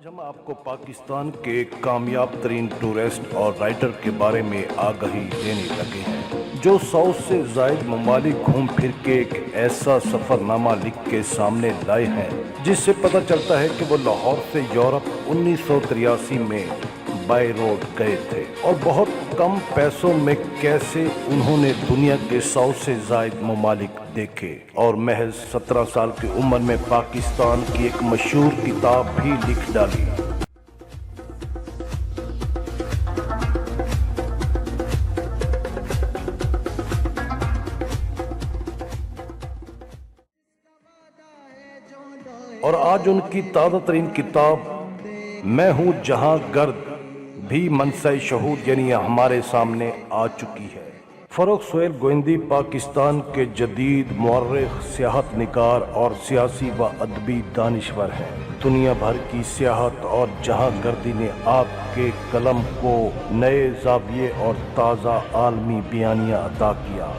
हम आपको पाकिस्तान के एक कामयाब तरीन टूरिस्ट और राइटर के बारे में आगाही देने लगे हैं जो 100 से ज़ायद ममालिक घूम फिर के एक ऐसा सफ़रनामा लिख के सामने लाए हैं जिससे पता चलता है कि वो लाहौर से यूरोप 1983 में बाय रोड गए थे और बहुत कम पैसों में कैसे उन्होंने दुनिया के 100 से ज़ायद ममालिक देखे और महज 17 साल की उम्र में पाकिस्तान की एक मशहूर किताब भी लिख डाली। और आज उनकी ताज़ा तरीन किताब मैं हूँ जहाँ गर्द भी मनसए शहूद यानी हमारे सामने आ चुकी है। फर्रुख सुहेल गोइंदी पाकिस्तान के जदीद मुअर्रिख, सियाहत निगार और सियासी व अदबी दानिश्वर हैं। दुनिया भर की सियाहत और जहाँ गर्दी ने आपके कलम को नए ज़ाविये और ताज़ा आलमी बयानिया अता किया।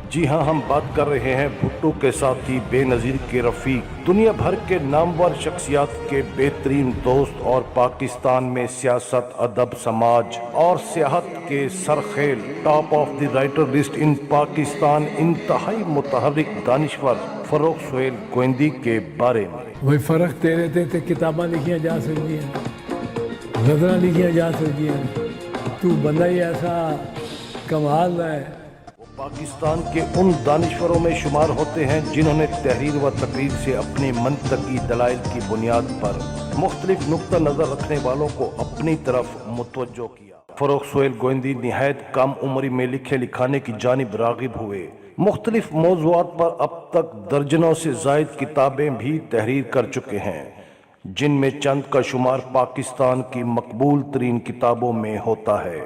जी हाँ, हम बात कर रहे हैं भुट्टो के साथी बेनज़ीर के रफ़ीक, दुनिया भर के नामवर शख्सियात के बेहतरीन दोस्त और पाकिस्तान में सियासत, अदब, समाज और सियाहत के सरखेल top of the writer list in Pakistan इंतहाई मुतहर्रिक दानिश्वर फर्रुख सुहेल गोइंदी के बारे में। वही फ़र्क तेरे ते किताबां लिखियाँ जा सकती हैं, गज़लां लिखियाँ जा सकती हैं, तू बंदा ही ऐसा कमाल है। पाकिस्तान के उन दानिश्वरों में शुमार होते हैं जिन्होंने तहरीर व तकरीर से अपने मंतकी दलाइल की बुनियाद पर मुख्तलिफ नुक्ता नज़र रखने वालों को अपनी तरफ मुतवज्जो किया। फर्रुख सुहेल गोइंदी निहायत कम उम्री में लिखे लिखाने की जानिब रागिब हुए। मुख्तलिफ मौज़ूआत पर अब तक दर्जनों से ज़ायद किताबें भी तहरीर कर चुके हैं जिनमें चंद का शुमार पाकिस्तान की मकबूल तरीन किताबों में होता है।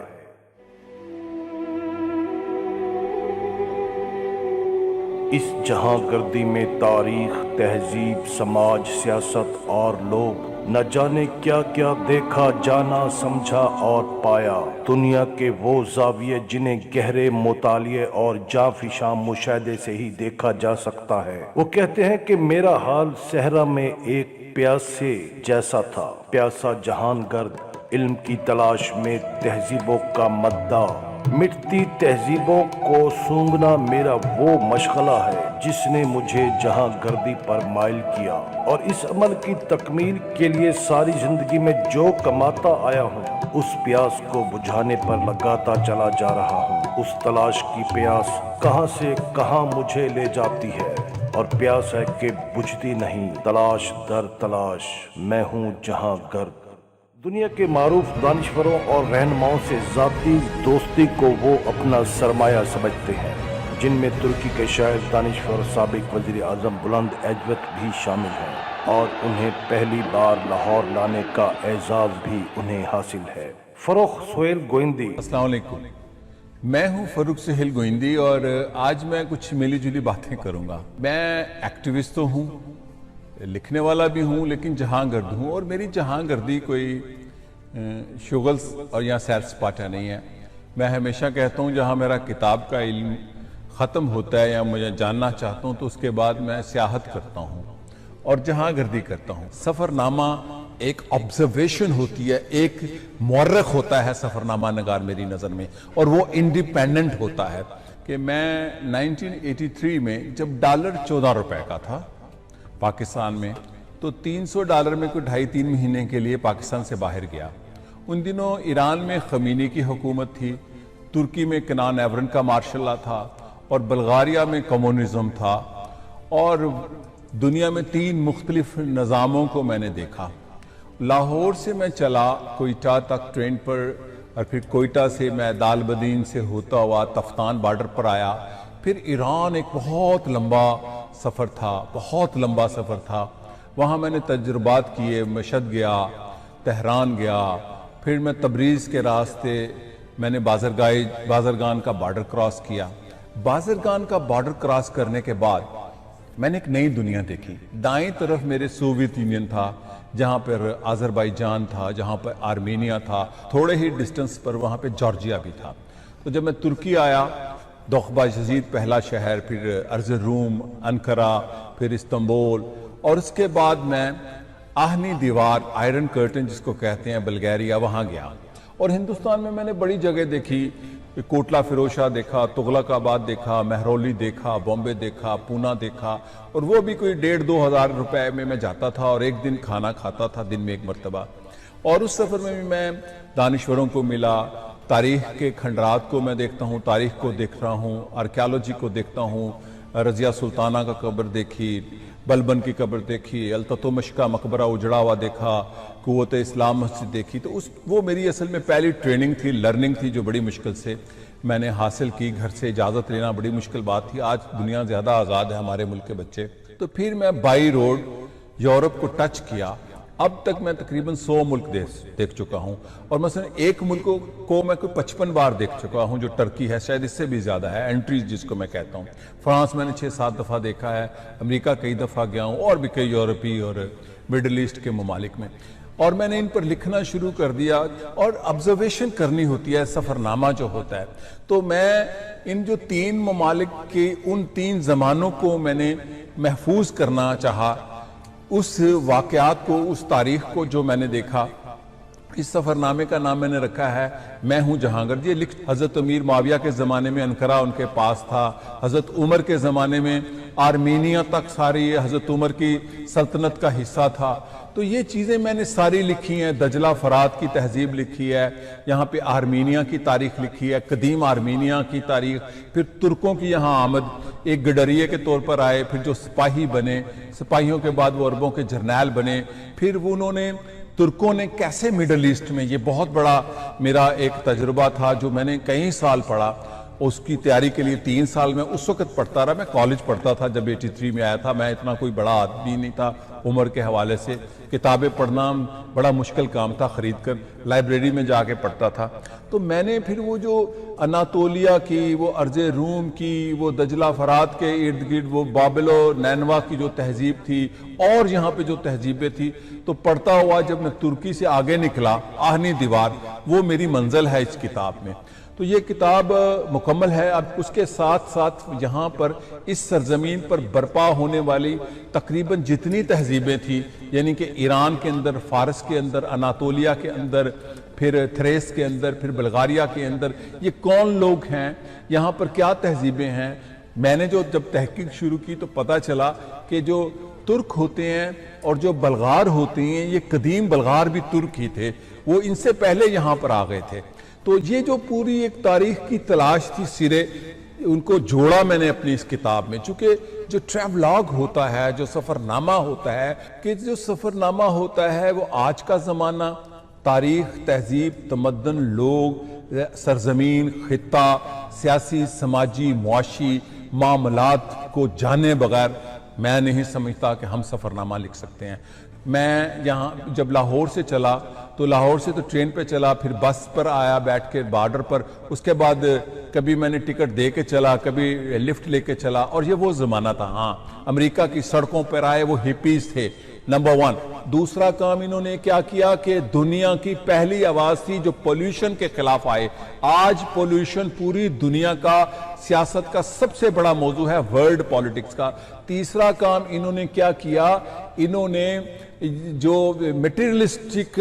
इस जहां गर्दी में तारीख, तहजीब, समाज, सियासत और लोग न जाने क्या क्या देखा, जाना, समझा और पाया। दुनिया के वो ज़ाविये जिन्हें गहरे मुतालिए और जाफिशा मुशाहदे से ही देखा जा सकता है। वो कहते हैं कि मेरा हाल सहरा में एक प्यासे जैसा था, प्यासा जहान गर्द, इल्म की तलाश में तहजीबों का मद्दा, मिटती तहजीबों को सूंघना मेरा वो मशगला है जिसने मुझे जहां गर्दी पर माइल किया और इस अमल की तकमील के लिए सारी जिंदगी में जो कमाता आया हूँ उस प्यास को बुझाने पर लगाता चला जा रहा हूँ। उस तलाश की प्यास कहाँ से कहाँ मुझे ले जाती है और प्यास है कि बुझती नहीं, तलाश दर तलाश मैं हूँ जहां गर्द। दुनिया के मारूफ दानिश्वरों और रहनुमाओं से ज़ाती दोस्ती को वो अपना सरमाया समझते हैं जिनमें तुर्की के शायर दानिश्वर साबिक वज़ीर आज़म बुलंद एजवत भी शामिल हैं और उन्हें पहली बार लाहौर लाने का एजाज़ भी उन्हें हासिल है। फर्रुख सुहेल गोइंदी। अस्सलाम वालेकुम, मैं हूं फर्रुख सुहेल गोइंदी और आज मैं कुछ मिली जुली बातें करूंगा। मैं एक्टिविस्ट तो हूं, लिखने वाला भी हूँ, लेकिन जहांगर्द हूँ और मेरी जहांगर्दी कोई शुगल्स और यहाँ सैर सपाटा नहीं है। मैं हमेशा कहता हूँ जहाँ मेरा किताब का इल्म ख़त्म होता है या मुझे जानना चाहता हूँ तो उसके बाद मैं सियाहत करता हूँ और जहांगर्दी करता हूँ। सफ़रनामा एक ऑब्जर्वेशन होती है, एक मुअर्रिख होता है सफ़रनामा नगार मेरी नज़र में, और वो इंडिपेंडेंट होता है कि मैं 1983 में जब डॉलर 14 रुपए का था पाकिस्तान में, तो $300 में कोई 2.5-3 महीने के लिए पाकिस्तान से बाहर गया। उन दिनों ईरान में खमीनी की हुकूमत थी, तुर्की में केनान एवरन का मार्शल लॉ था और बल्गारिया में कम्युनिज्म था और दुनिया में 3 मुख्तलिफ निज़ामों को मैंने देखा। लाहौर से मैं चला कोयटा तक ट्रेन पर और फिर कोयटा से मैं दालबदीन से होता हुआ तफ्तान बॉर्डर पर आया। फिर ईरान एक बहुत लंबा सफ़र था, बहुत लंबा सफ़र था। वहाँ मैंने तजुर्बात किए, मशहद गया, तेहरान गया, फिर मैं तबरीज़ के रास्ते मैंने बाज़रगान का बॉर्डर क्रॉस किया। बाज़रगान का बॉर्डर क्रॉस करने के बाद मैंने एक नई दुनिया देखी। दाएं तरफ मेरे सोवियत यूनियन था, जहाँ पर आज़रबाईजान था, जहाँ पर आर्मीनिया था, थोड़े ही डिस्टेंस पर वहाँ पे जॉर्जिया भी था। तो जब मैं तुर्की आया, दोखबा यजीद पहला शहर, फिर अर्ज़रूम, अनकरा, फिर इस्तांबुल, और उसके बाद मैं आहनी दीवार, आयरन कर्टन जिसको कहते हैं, बल्गेरिया, वहाँ गया। और हिंदुस्तान में मैंने बड़ी जगह देखी, कोटला फिरोजशाह देखा, तुगलकाबाद देखा, महरौली देखा, बॉम्बे देखा, पूना देखा, और वो भी कोई 1,500-2 हज़ार रुपए में मैं जाता था और एक दिन खाना खाता था, दिन में एक मरतबा। और उस सफ़र में भी मैं दानिश्वरों को मिला, तारीख के खंडरात को मैं देखता हूँ, तारीख को देख रहा हूँ, आर्कियोलॉजी को देखता हूँ, रज़िया सुल्ताना का कब्र देखी, बलबन की कब्र देखी, अल्ततमिश का मकबरा उजड़ा हुआ देखा, कुव्वत इस्लाम मस्जिद देखी। तो वो मेरी असल में पहली ट्रेनिंग थी, लर्निंग थी, जो बड़ी मुश्किल से मैंने हासिल की। घर से इजाज़त लेना बड़ी मुश्किल बात थी। आज दुनिया ज़्यादा आज़ाद है, हमारे मुल्क के बच्चे। तो फिर मैं बाई रोड यूरोप को टच किया। अब तक मैं तकरीबन 100 मुल्क देख चुका हूँ, और मसलन एक मुल्क को मैं कोई 55 बार देख चुका हूँ, जो टर्की है, शायद इससे भी ज़्यादा है, एंट्रीज जिसको मैं कहता हूँ। फ्रांस मैंने 6-7 दफ़ा देखा है, अमेरिका कई दफ़ा गया हूँ, और भी कई यूरोपीय और मिडल ईस्ट के ममालिक में। और मैंने इन पर लिखना शुरू कर दिया, और ऑब्जर्वेशन करनी होती है, सफ़रनामा जो होता है। तो मैं इन जो 3 ममालिक के उन 3 ज़मानों को मैंने महफूज करना चाहा, उस वाक़यात को, उस तारीख को जो मैंने देखा। इस सफ़रनामे का नाम मैंने रखा है मैं हूँ जहांगीर। ये लिख हज़रत अमीर माविया के ज़माने में अनकरा उनके पास था, हज़रत उमर के ज़माने में आर्मीनिया तक सारी हज़रत उमर की सल्तनत का हिस्सा था। तो ये चीज़ें मैंने सारी लिखी हैं। दजला फरात की तहजीब लिखी है, यहाँ पे आर्मीनिया की तारीख लिखी है, कदीम आर्मीनिया की तारीख, फिर तुर्कों की यहाँ आमद, एक गडरिए के तौर पर आए, फिर जो सिपाही बने, सिपाहियों के बाद वो अरबों के जर्नैल बने, फिर वो उन्होंने तुर्कों ने कैसे मिडल ईस्ट में, ये बहुत बड़ा मेरा एक तजुर्बा था जो मैंने कई साल पढ़ा। उसकी तैयारी के लिए 3 साल में उस वक्त पढ़ता रहा। मैं कॉलेज पढ़ता था जब 83 में आया था। मैं इतना कोई बड़ा आदमी नहीं था उम्र के हवाले से, किताबें पढ़ना बड़ा मुश्किल काम था, ख़रीद कर लाइब्रेरी में जाके पढ़ता था। तो मैंने फिर वो जो अनातोलिया की, वो अर्ज़ रूम की, वो दजला फरात के इर्द गिर्द वो बाबिलो नैनवा की जो तहजीब थी, और यहाँ पे जो तहजीबें थी, तो पढ़ता हुआ जब मैं तुर्की से आगे निकला, आहनी दीवार वो मेरी मंजिल है इस किताब में। तो ये किताब मुकम्मल है। अब उसके साथ साथ यहाँ पर इस सरजमीन पर बर्पा होने वाली तकरीबन जितनी तहजीबें थी, यानी कि ईरान के अंदर, फारस के अंदर, अनातोलिया के अंदर, फिर थ्रेस के अंदर, फिर बल्गारिया के अंदर, ये कौन लोग हैं, यहाँ पर क्या तहजीबें हैं। मैंने जो जब तहकीक शुरू की तो पता चला कि जो तुर्क होते हैं और जो बल्गार होते हैं, ये कदीम बल्गार भी तुर्क ही थे, वो इनसे पहले यहाँ पर आ गए थे। तो ये जो पूरी एक तारीख की तलाश थी, सिरे उनको जोड़ा मैंने अपनी इस किताब में। चूंकि जो ट्रैवलॉग होता है, जो सफ़रनामा होता है, कि जो सफ़रनामा होता है वो आज का ज़माना, तारीख, तहजीब, तमद्दन, लोग, सरजमीन, खित्ता, सियासी, समाजी, मुआशी मामलात को जाने बगैर मैं नहीं समझता कि हम सफ़रनामा लिख सकते हैं। मैं यहाँ जब लाहौर से चला तो लाहौर से तो ट्रेन पे चला, फिर बस पर आया बैठ के बॉर्डर पर, उसके बाद कभी मैंने टिकट दे के चला, कभी लिफ्ट लेके चला, और ये वो ज़माना था। हाँ, अमेरिका की सड़कों पर आए वो हिपीज थे, नंबर 1। दूसरा काम इन्होंने क्या किया कि दुनिया की पहली आवाज़ थी जो पोल्यूशन के खिलाफ आए। आज पोल्यूशन पूरी दुनिया का, सियासत का सबसे बड़ा मौजू है, वर्ल्ड पॉलिटिक्स का। तीसरा काम इन्होंने क्या किया, इन्होंने जो मटेरियलिस्टिक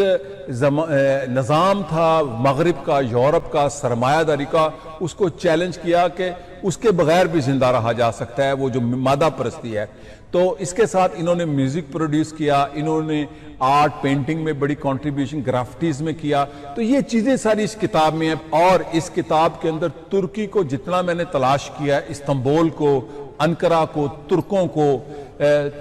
निज़ाम था मगरिब का, यूरोप का, सरमायादारी का, उसको चैलेंज किया कि उसके बगैर भी जिंदा रहा जा सकता है, वो जो मादा परस्ती है। तो इसके साथ इन्होंने म्यूजिक प्रोड्यूस किया, इन्होंने आर्ट पेंटिंग में बड़ी कंट्रीब्यूशन ग्राफिटीज में किया। तो ये चीजें सारी इस किताब में है। और इस किताब के अंदर तुर्की को जितना मैंने तलाश किया, इस्तांबुल को, अनकरा को, तुर्कों को,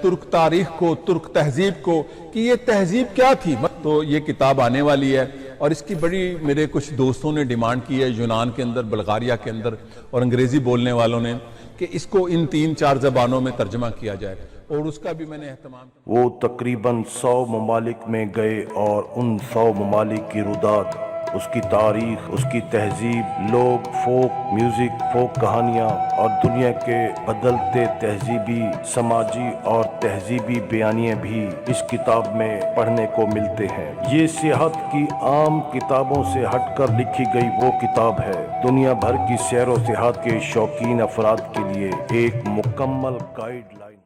तुर्क तारीख को, तुर्क तहजीब को, कि ये तहजीब क्या थी। तो ये किताब आने वाली है, और इसकी बड़ी मेरे कुछ दोस्तों ने डिमांड की है, यूनान के अंदर, बल्गारिया के अंदर, और अंग्रेजी बोलने वालों ने, कि इसको इन 3-4 ज़बानों में तर्जमा किया जाए, और उसका भी मैंने एहतमाम। वो तकरीबन 100 ममालिक में गए, और उन 100 ममालिक की रुदात, उसकी तारीख, उसकी तहजीब, लोग, फोक म्यूजिक, फोक कहानियाँ, और दुनिया के बदलते तहजीबी, समाजी और तहजीबी बयानिए भी इस किताब में पढ़ने को मिलते हैं। ये सियाहत की आम किताबों से हटकर लिखी गई वो किताब है, दुनिया भर की सैर व सियाहत के शौकीन अफराद के लिए एक मुकम्मल गाइडलाइन।